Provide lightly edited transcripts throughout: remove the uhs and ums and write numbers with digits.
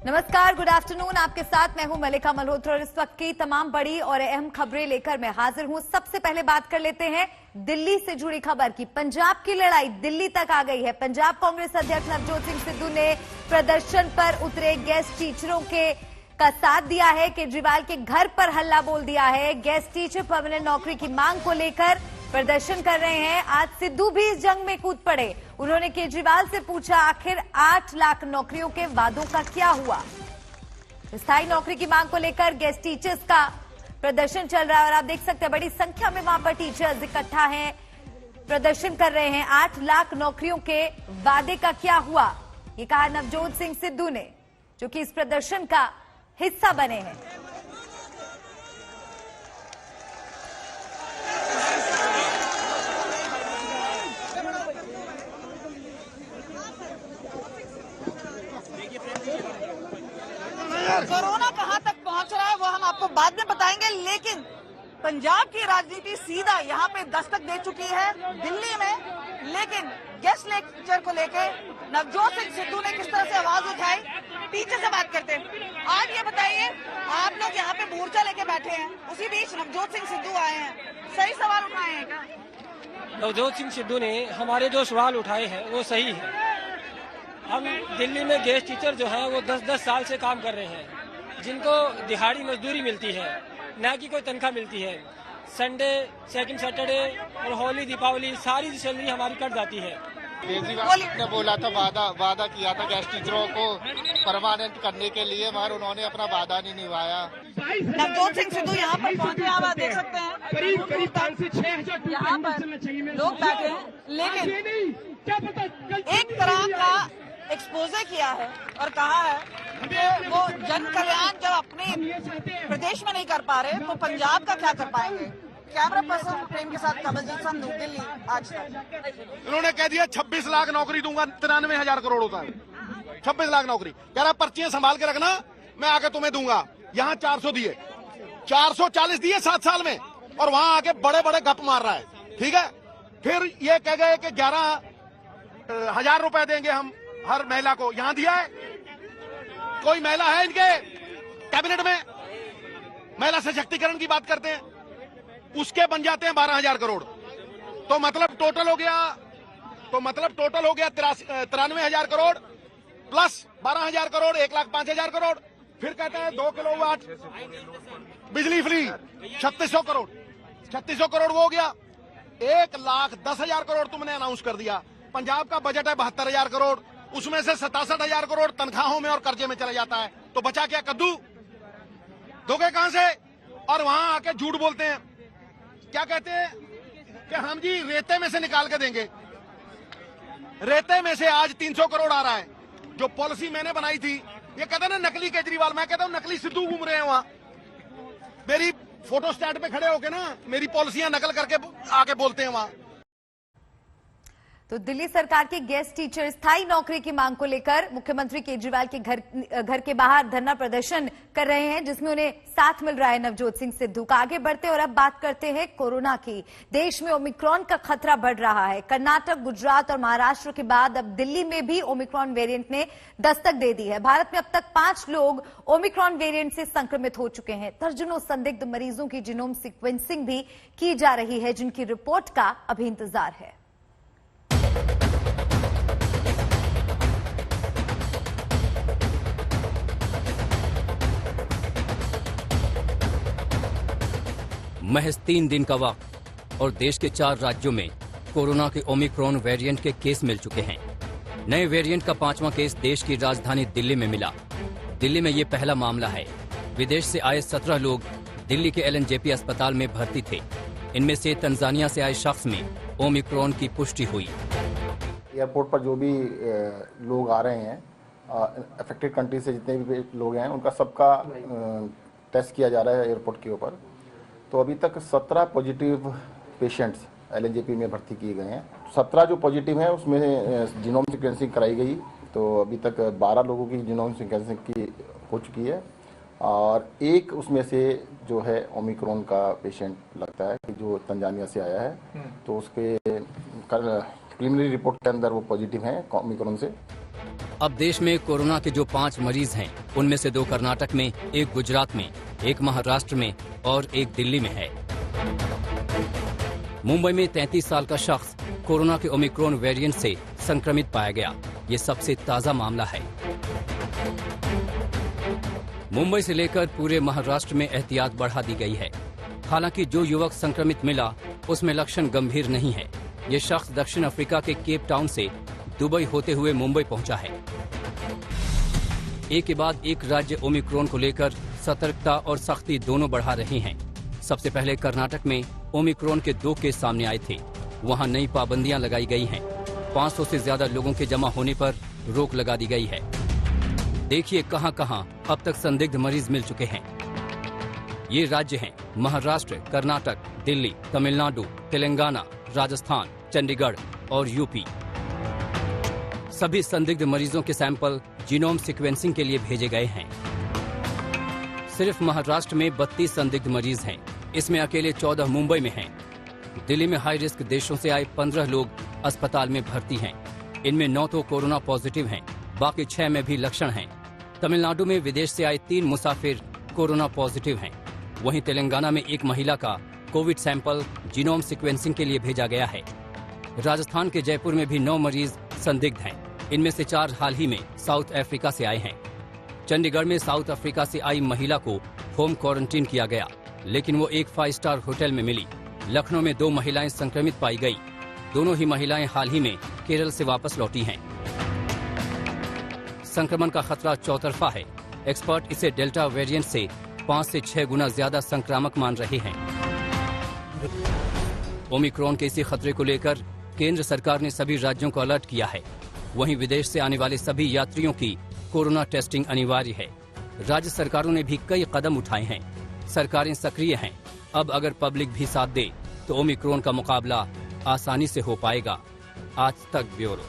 नमस्कार, good afternoon. आपके साथ मैं हूं मलिका मल्होत्रा और इस वक्त की तमाम बड़ी और अहम खबरें लेकर मैं हाजिर हूं। सबसे पहले बात कर लेते हैं दिल्ली से जुड़ी खबर की। पंजाब की लड़ाई दिल्ली तक आ गई है। पंजाब कांग्रेस अध्यक्ष नवजोत सिंह सिद्धू ने प्रदर्शन पर उतरे गेस्ट टीचरों का साथ दिया है। केजरीवाल के घर पर हल्ला बोल दिया है। गेस्ट टीचर परमानेंट नौकरी की मांग को लेकर प्रदर्शन कर रहे हैं। आज सिद्धू भी इस जंग में कूद पड़े। उन्होंने केजरीवाल से पूछा, आखिर 8 लाख नौकरियों के वादों का क्या हुआ। स्थायी नौकरी की मांग को लेकर गेस्ट टीचर्स का प्रदर्शन चल रहा है और आप देख सकते हैं बड़ी संख्या में वहां पर टीचर्स इकट्ठा हैं, प्रदर्शन कर रहे हैं। 8 लाख नौकरियों के वादे का क्या हुआ, ये कहा नवजोत सिंह सिद्धू ने, जो कि इस प्रदर्शन का हिस्सा बने हैं। कोरोना कहां तक पहुंच रहा है वो हम आपको बाद में बताएंगे, लेकिन पंजाब की राजनीति सीधा यहां पे दस्तक दे चुकी है दिल्ली में। लेकिन गेस्ट लेक्चर को लेके नवजोत सिंह सिद्धू ने किस तरह से आवाज उठाई, पीछे से बात करते हैं। आज ये बताइए, आप लोग यहाँ पे मोर्चा लेके बैठे हैं, उसी बीच नवजोत सिंह सिद्धू आए हैं, सही सवाल उठाए हैं क्या? नवजोत सिंह सिद्धू ने हमारे जो सवाल उठाए हैं वो सही है। हम दिल्ली में गेस्ट टीचर जो हैं वो 10-10 साल से काम कर रहे हैं, जिनको दिहाड़ी मजदूरी मिलती है, न कि कोई तनख्वाह मिलती है। संडे, सेकंड सैटरडे और होली, दीपावली सारी सैलरी हमारी कट जाती है। केजरीवाल ने बोला था, वादा किया था गेस्ट टीचरों को परमानेंट करने के लिए, मगर उन्होंने अपना वादा नहीं निभाया। नवजोत सिंह सिद्धू यहाँ पर पहुंचे, आप देख सकते हैं यहाँ पर लोग बैठे हैं, लेकिन एक तरह का एक्सपोजे किया है और कहा है कि वो जन कल्याण जब अपने प्रदेश में नहीं कर पा रहे तो पंजाब का क्या कर पाएंगे। कैमरा पर्सन प्रेम के साथ कमलजीत संधू, दिल्ली आज तक। उन्होंने कह दिया 26 लाख नौकरी दूंगा, 93,000 करोड़ होता है। 26 लाख नौकरी कह रहा, पर्चियां संभाल के रखना, मैं आके तुम्हें दूंगा। यहाँ 400 दिए, 440 दिए 7 साल में, और वहां आके बड़े बड़े गप मार रहा है। ठीक है, फिर ये कह गए कि 11,000 रुपए देंगे हम हर महिला को। यहां दिया है? कोई महिला है इनके कैबिनेट में? महिला सशक्तिकरण की बात करते हैं, उसके बन जाते हैं 12,000 करोड़। तो मतलब टोटल हो गया 93,000 करोड़ प्लस 12,000 करोड़, 1,05,000 करोड़। फिर कहते हैं 2 किलोवाट बिजली फ्री, 3600 करोड़। 3600 करोड़ वो हो गया। 1,10,000 करोड़ तुमने अनाउंस कर दिया। पंजाब का बजट है 72,000 करोड़, उसमें से 67,000 करोड़ तनख्वाहों में और कर्जे में चला जाता है। तो बचा क्या? कद्दू दोगे कहां से? और वहां आके झूठ बोलते हैं, क्या कहते हैं कि हम जी रेते में से निकाल के देंगे। रेते में से आज 300 करोड़ आ रहा है। जो पॉलिसी मैंने बनाई थी, ये कहता ना नकली केजरीवाल, मैं कहता हूं नकली सिद्धू घूम रहे हैं वहां। मेरी फोटो स्टैंड पे खड़े होके ना मेरी पॉलिसियां नकल करके आके बोलते हैं वहां। तो दिल्ली सरकार के गेस्ट टीचर स्थायी नौकरी की मांग को लेकर मुख्यमंत्री केजरीवाल के घर के बाहर धरना प्रदर्शन कर रहे हैं, जिसमें उन्हें साथ मिल रहा है नवजोत सिंह सिद्धू का। आगे बढ़ते और अब बात करते हैं कोरोना की। देश में ओमिक्रॉन का खतरा बढ़ रहा है। कर्नाटक, गुजरात और महाराष्ट्र के बाद अब दिल्ली में भी ओमिक्रॉन वेरिएंट ने दस्तक दे दी है। भारत में अब तक 5 लोग ओमिक्रॉन वेरिएंट से संक्रमित हो चुके हैं। दर्जनों संदिग्ध मरीजों की जीनोम सीक्वेंसिंग भी की जा रही है, जिनकी रिपोर्ट का अभी इंतजार है। महज 3 दिन का वक्त और देश के 4 राज्यों में कोरोना के ओमिक्रॉन वेरिएंट के केस मिल चुके हैं। नए वेरिएंट का 5वां केस देश की राजधानी दिल्ली में मिला। दिल्ली में ये पहला मामला है। विदेश से आए 17 लोग दिल्ली के LNJP अस्पताल में भर्ती थे। इनमें से तंजानिया से आए शख्स में ओमिक्रॉन की पुष्टि हुई। एयरपोर्ट पर जो भी लोग आ रहे हैं, अफेक्टेड कंट्री से जितने भी लोग हैं, उनका सबका टेस्ट किया जा रहा है एयरपोर्ट के ऊपर। तो अभी तक 17 पॉजिटिव पेशेंट्स LNJP में भर्ती किए गए हैं। 17 जो पॉजिटिव हैं उसमें जीनोम सीक्वेंसिंग कराई गई। तो अभी तक 12 लोगों की जीनोम सीक्वेंसिंग की हो चुकी है और एक उसमें से जो है ओमिक्रॉन का पेशेंट लगता है कि जो तंजानिया से आया है। तो उसके प्रिलिमिनरी रिपोर्ट के अंदर वो पॉजिटिव हैं ओमिक्रॉन से। अब देश में कोरोना के जो 5 मरीज हैं, उनमें से 2 कर्नाटक में, 1 गुजरात में, 1 महाराष्ट्र में और 1 दिल्ली में है। मुंबई में 33 साल का शख्स कोरोना के ओमिक्रॉन वेरिएंट से संक्रमित पाया गया। ये सबसे ताजा मामला है। मुंबई से लेकर पूरे महाराष्ट्र में एहतियात बढ़ा दी गई है। हालांकि जो युवक संक्रमित मिला उसमें लक्षण गंभीर नहीं है। ये शख्स दक्षिण अफ्रीका के केप टाउन से दुबई होते हुए मुंबई पहुंचा है। एक के बाद एक राज्य ओमिक्रॉन को लेकर सतर्कता और सख्ती दोनों बढ़ा रहे हैं। सबसे पहले कर्नाटक में ओमिक्रॉन के 2 केस सामने आए थे। वहां नई पाबंदियां लगाई गई हैं। 500 से ज्यादा लोगों के जमा होने पर रोक लगा दी गई है। देखिए कहां कहां अब तक संदिग्ध मरीज मिल चुके हैं। ये राज्य हैं महाराष्ट्र, कर्नाटक, दिल्ली, तमिलनाडु, तेलंगाना, राजस्थान, चंडीगढ़ और यूपी। सभी संदिग्ध मरीजों के सैंपल जीनोम सीक्वेंसिंग के लिए भेजे गए हैं। सिर्फ महाराष्ट्र में 32 संदिग्ध मरीज हैं। इसमें अकेले 14 मुंबई में हैं। दिल्ली में हाई रिस्क देशों से आए 15 लोग अस्पताल में भर्ती हैं। इनमें 9 तो कोरोना पॉजिटिव हैं, बाकी 6 में भी लक्षण हैं। तमिलनाडु में विदेश से आए 3 मुसाफिर कोरोना पॉजिटिव हैं। वहीं तेलंगाना में एक महिला का कोविड सैंपल जीनोम सीक्वेंसिंग के लिए भेजा गया है। राजस्थान के जयपुर में भी 9 मरीज संदिग्ध हैं। इनमें से 4 हाल ही में साउथ अफ्रीका से आए हैं। चंडीगढ़ में साउथ अफ्रीका से आई महिला को होम क्वारंटीन किया गया, लेकिन वो एक 5 स्टार होटल में मिली। लखनऊ में 2 महिलाएं संक्रमित पाई गई। दोनों ही महिलाएं हाल ही में केरल से वापस लौटी हैं। संक्रमण का खतरा चौतरफा है। एक्सपर्ट इसे डेल्टा वेरिएंट से 5 से 6 गुना ज्यादा संक्रामक मान रहे हैं। ओमिक्रॉन के इसी खतरे को लेकर केंद्र सरकार ने सभी राज्यों को अलर्ट किया है। वहीं विदेश से आने वाले सभी यात्रियों की कोरोना टेस्टिंग अनिवार्य है। राज्य सरकारों ने भी कई कदम उठाए हैं। सरकारें सक्रिय हैं। अब अगर पब्लिक भी साथ दे तो ओमिक्रॉन का मुकाबला आसानी से हो पाएगा। आज तक ब्यूरो।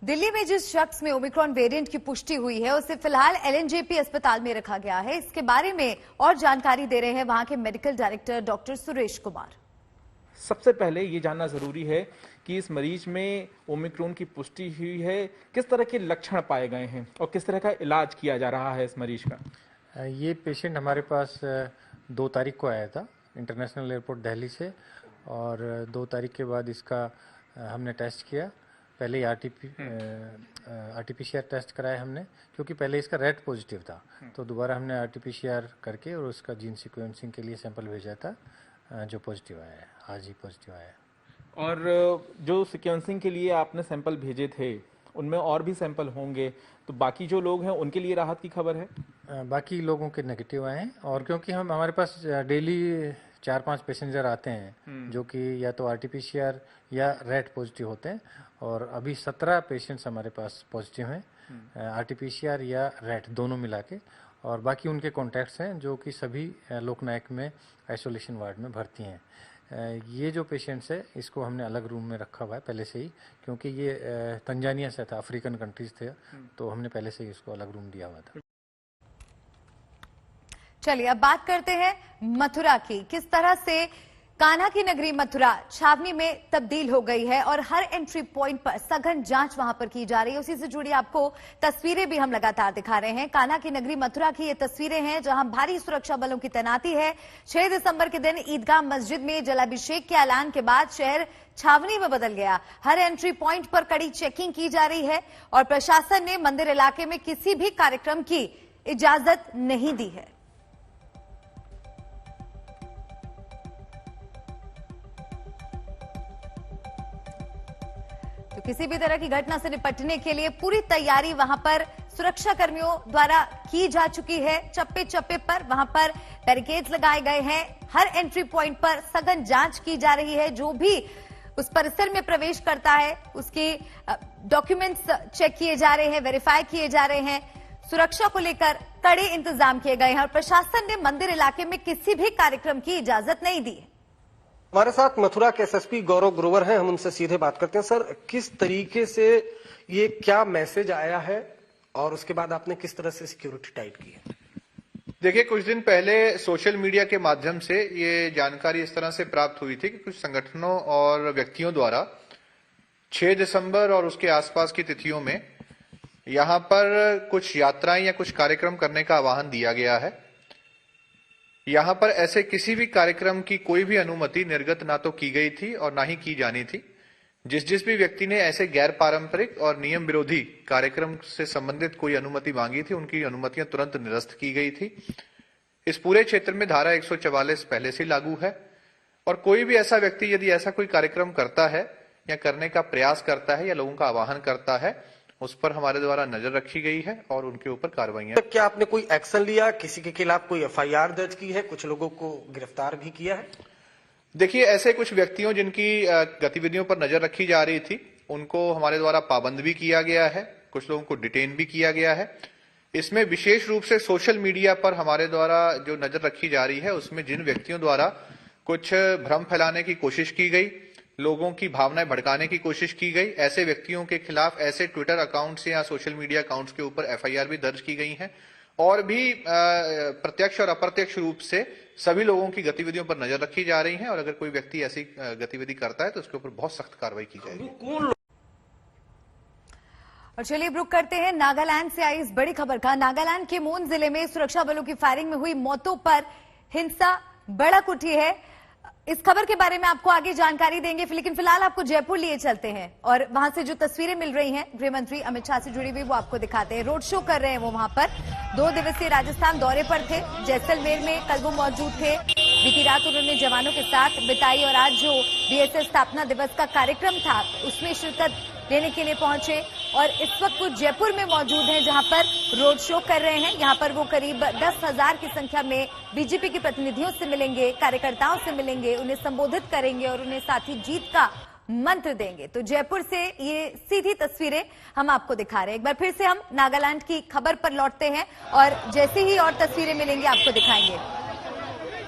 दिल्ली में जिस शख्स में ओमिक्रॉन वेरिएंट की पुष्टि हुई है उसे फिलहाल एलएनजेपी अस्पताल में रखा गया है। इसके बारे में और जानकारी दे रहे हैं वहां के medical director doctor Suresh Kumar. सबसे पहले ये जानना जरूरी है कि इस मरीज में ओमिक्रॉन की पुष्टि हुई है, किस तरह के लक्षण पाए गए हैं और किस तरह का इलाज किया जा रहा है इस मरीज का। ये पेशेंट हमारे पास 2 तारीख को आया था इंटरनेशनल एयरपोर्ट दिल्ली से, और 2 तारीख के बाद इसका हमने टेस्ट किया। पहले आरटीपीसीआर टेस्ट कराया हमने, क्योंकि पहले इसका रेड पॉजिटिव था, तो दोबारा हमने आरटीपीसीआर करके और उसका जीन सीक्वेंसिंग के लिए सैंपल भेजा था, जो पॉजिटिव आया है। आज ही पॉजिटिव आया है। और जो सीक्वेंसिंग के लिए आपने सैंपल भेजे थे उनमें और भी सैंपल होंगे, तो बाकी जो लोग हैं उनके लिए राहत की खबर है? बाकी लोगों के नेगेटिव आए हैं, और क्योंकि हमारे पास डेली 4-5 पैसेंजर आते हैं जो कि या तो आरटीपीसीआर या रेड पॉजिटिव होते हैं, और अभी 17 पेशेंट्स हमारे पास पॉजिटिव हैं, आरटीपीसीआर या रेड दोनों मिला के, और बाकी उनके कॉन्टैक्ट्स हैं जो कि सभी लोकनायक में आइसोलेशन वार्ड में भर्ती हैं। ये जो पेशेंट्स है इसको हमने अलग रूम में रखा हुआ है पहले से ही, क्योंकि ये तंजानिया से था, अफ्रीकन कंट्रीज थे, तो हमने पहले से ही इसको अलग रूम दिया हुआ था। चलिए अब बात करते हैं मथुरा की। किस तरह से कान्हा की नगरी मथुरा छावनी में तब्दील हो गई है और हर एंट्री पॉइंट पर सघन जांच वहां पर की जा रही है। उसी से जुड़ी आपको तस्वीरें भी हम लगातार दिखा रहे हैं। कान्हा की नगरी मथुरा की ये तस्वीरें हैं जहां भारी सुरक्षा बलों की तैनाती है। 6 दिसंबर के दिन ईदगाह मस्जिद में जलाभिषेक के ऐलान के बाद शहर छावनी में बदल गया। हर एंट्री पॉइंट पर कड़ी चेकिंग की जा रही है और प्रशासन ने मंदिर इलाके में किसी भी कार्यक्रम की इजाजत नहीं दी है। तो किसी भी तरह की घटना से निपटने के लिए पूरी तैयारी वहां पर सुरक्षा कर्मियों द्वारा की जा चुकी है। चप्पे चप्पे पर वहां पर बैरिकेड्स लगाए गए हैं। हर एंट्री पॉइंट पर सघन जांच की जा रही है। जो भी उस परिसर में प्रवेश करता है उसके डॉक्यूमेंट्स चेक किए जा रहे हैं, वेरीफाई किए जा रहे हैं। सुरक्षा को लेकर कड़े इंतजाम किए गए हैं और प्रशासन ने मंदिर इलाके में किसी भी कार्यक्रम की इजाजत नहीं दी है। हमारे साथ मथुरा के एसएसपी गौरव ग्रोवर हैं, हम उनसे सीधे बात करते हैं। सर, किस तरीके से ये क्या मैसेज आया है और उसके बाद आपने किस तरह से सिक्योरिटी टाइट की है? देखिए, कुछ दिन पहले सोशल मीडिया के माध्यम से ये जानकारी इस तरह से प्राप्त हुई थी कि कुछ संगठनों और व्यक्तियों द्वारा 6 दिसंबर और उसके आसपास की तिथियों में यहाँ पर कुछ यात्राएं या कुछ कार्यक्रम करने का आह्वान दिया गया है। यहाँ पर ऐसे किसी भी कार्यक्रम की कोई भी अनुमति निर्गत ना तो की गई थी और ना ही की जानी थी। जिस भी व्यक्ति ने ऐसे गैर पारंपरिक और नियम विरोधी कार्यक्रम से संबंधित कोई अनुमति मांगी थी, उनकी अनुमतियां तुरंत निरस्त की गई थी। इस पूरे क्षेत्र में धारा 144 पहले से लागू है और कोई भी ऐसा व्यक्ति यदि ऐसा कोई कार्यक्रम करता है या करने का प्रयास करता है या लोगों का आह्वान करता है, उस पर हमारे द्वारा नजर रखी गई है और उनके ऊपर कार्रवाई। क्या आपने कोई एक्शन लिया, किसी के खिलाफ कोई FIR दर्ज की है, कुछ लोगों को गिरफ्तार भी किया है? देखिए, ऐसे कुछ व्यक्तियों जिनकी गतिविधियों पर नजर रखी जा रही थी, उनको हमारे द्वारा पाबंद भी किया गया है, कुछ लोगों को डिटेन भी किया गया है। इसमें विशेष रूप से सोशल मीडिया पर हमारे द्वारा जो नजर रखी जा रही है, उसमें जिन व्यक्तियों द्वारा कुछ भ्रम फैलाने की कोशिश की गई, लोगों की भावनाएं भड़काने की कोशिश की गई, ऐसे व्यक्तियों के खिलाफ ऐसे ट्विटर अकाउंट्स या सोशल मीडिया अकाउंट्स के ऊपर FIR भी दर्ज की गई हैं और भी प्रत्यक्ष और अप्रत्यक्ष रूप से सभी लोगों की गतिविधियों पर नजर रखी जा रही है और अगर कोई व्यक्ति ऐसी गतिविधि करता है तो उसके ऊपर बहुत सख्त कार्रवाई की जाएगी। और चलिए रुक करते हैं नागालैंड से आई इस बड़ी खबर का। नागालैंड के मोन जिले में सुरक्षा बलों की फायरिंग में हुई मौतों पर हिंसा भड़क उठी है। इस खबर के बारे में आपको आगे जानकारी देंगे, लेकिन फिलहाल आपको जयपुर लिए चलते हैं और वहां से जो तस्वीरें मिल रही हैं गृह मंत्री अमित शाह से जुड़ी हुई वो आपको दिखाते हैं। रोड शो कर रहे हैं वो वहां पर। 2 दिवसीय राजस्थान दौरे पर थे। जैसलमेर में कल वो मौजूद थे। बीती रात उन्होंने जवानों के साथ बिताई और आज जो BSF स्थापना दिवस का कार्यक्रम था उसमें शिरकत लेने के लिए पहुंचे और इस वक्त वो जयपुर में मौजूद हैं जहां पर रोड शो कर रहे हैं। यहां पर वो करीब 10,000 की संख्या में बीजेपी के प्रतिनिधियों से मिलेंगे, कार्यकर्ताओं से मिलेंगे, उन्हें संबोधित करेंगे और उन्हें साथ ही जीत का मंत्र देंगे। तो जयपुर से ये सीधी तस्वीरें हम आपको दिखा रहे हैं। एक बार फिर से हम नागालैंड की खबर पर लौटते हैं और जैसे ही और तस्वीरें मिलेंगी आपको दिखाएंगे।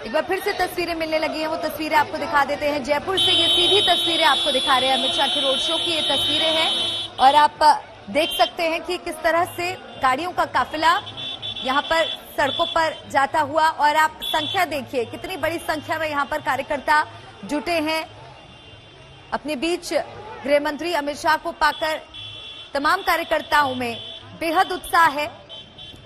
एक बार फिर से तस्वीरें मिलने लगी हैं, वो तस्वीरें आपको दिखा देते हैं। जयपुर से ये सीधी तस्वीरें आपको दिखा रहे हैं। अमित शाह के रोड शो की ये तस्वीरें हैं और आप देख सकते हैं कि किस तरह से गाड़ियों का काफिला यहाँ पर सड़कों पर जाता हुआ और आप संख्या देखिए, कितनी बड़ी संख्या में यहाँ पर कार्यकर्ता जुटे हैं। अपने बीच गृह मंत्री अमित शाह को पाकर तमाम कार्यकर्ताओं में बेहद उत्साह है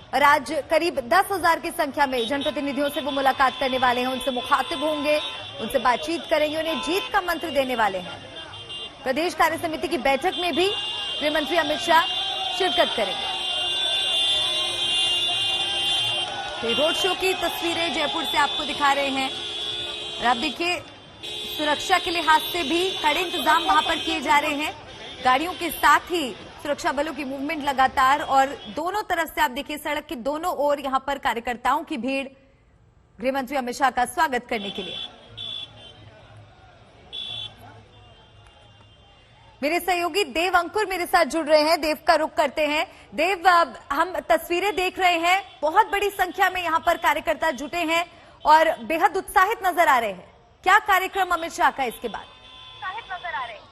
और आज करीब 10,000 की संख्या में जनप्रतिनिधियों से वो मुलाकात करने वाले हैं, उनसे मुखातिब होंगे, उनसे बातचीत करेंगे, उन्हें जीत का मंत्र देने वाले हैं। प्रदेश कार्य समिति की बैठक में भी गृह मंत्री अमित शाह शिरकत करेंगे। तो रोड शो की तस्वीरें जयपुर से आपको दिखा रहे हैं और आप देखिए सुरक्षा के लिहाज से भी कड़े इंतजाम वहां पर किए जा रहे हैं। गाड़ियों के साथ ही सुरक्षा बलों की मूवमेंट लगातार और दोनों तरफ से आप देखिए सड़क के दोनों ओर यहां पर कार्यकर्ताओं की भीड़ गृह मंत्री अमित शाह का स्वागत करने के लिए। मेरे सहयोगी देव अंकुर मेरे साथ जुड़ रहे हैं। देव का रुख करते हैं। देव, हम तस्वीरें देख रहे हैं, बहुत बड़ी संख्या में यहां पर कार्यकर्ता जुटे हैं और बेहद उत्साहित नजर आ रहे हैं। क्या कार्यक्रम अमित शाह का इसके बाद? नजर आ रहे हैं।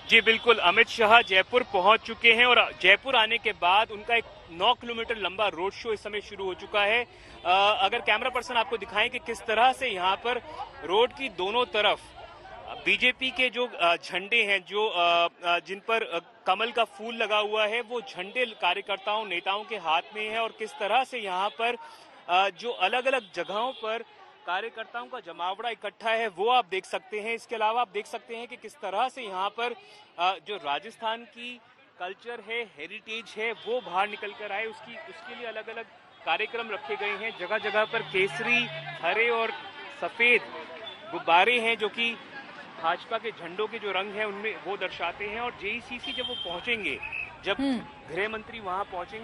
जी बिल्कुल, अमित शाह जयपुर पहुंच चुके हैं और जयपुर आने के बाद उनका एक 9 किलोमीटर लंबा रोड शो इस समय शुरू हो चुका है। अगर कैमरा पर्सन आपको दिखाएं कि किस तरह से यहां पर रोड की दोनों तरफ बीजेपी के जो झंडे हैं, जो जिन पर कमल का फूल लगा हुआ है, वो झंडे कार्यकर्ताओं नेताओं के हाथ में है और किस तरह से यहां पर जो अलग अलग जगहों पर कार्यकर्ताओं का जमावड़ा इकट्ठा है वो आप देख सकते हैं। इसके अलावा आप देख सकते हैं कि किस तरह से यहाँ पर जो राजस्थान की कल्चर है, हेरिटेज है, वो बाहर निकल कर आए, उसके लिए अलग अलग कार्यक्रम रखे गए हैं। जगह जगह पर केसरी, हरे और सफेद गुब्बारे हैं जो कि भाजपा के झंडों के जो रंग हैं उनमें वो दर्शाते हैं। और JECC जब वो पहुंचेंगे, जब गृह मंत्री वहां पहुंचेंगे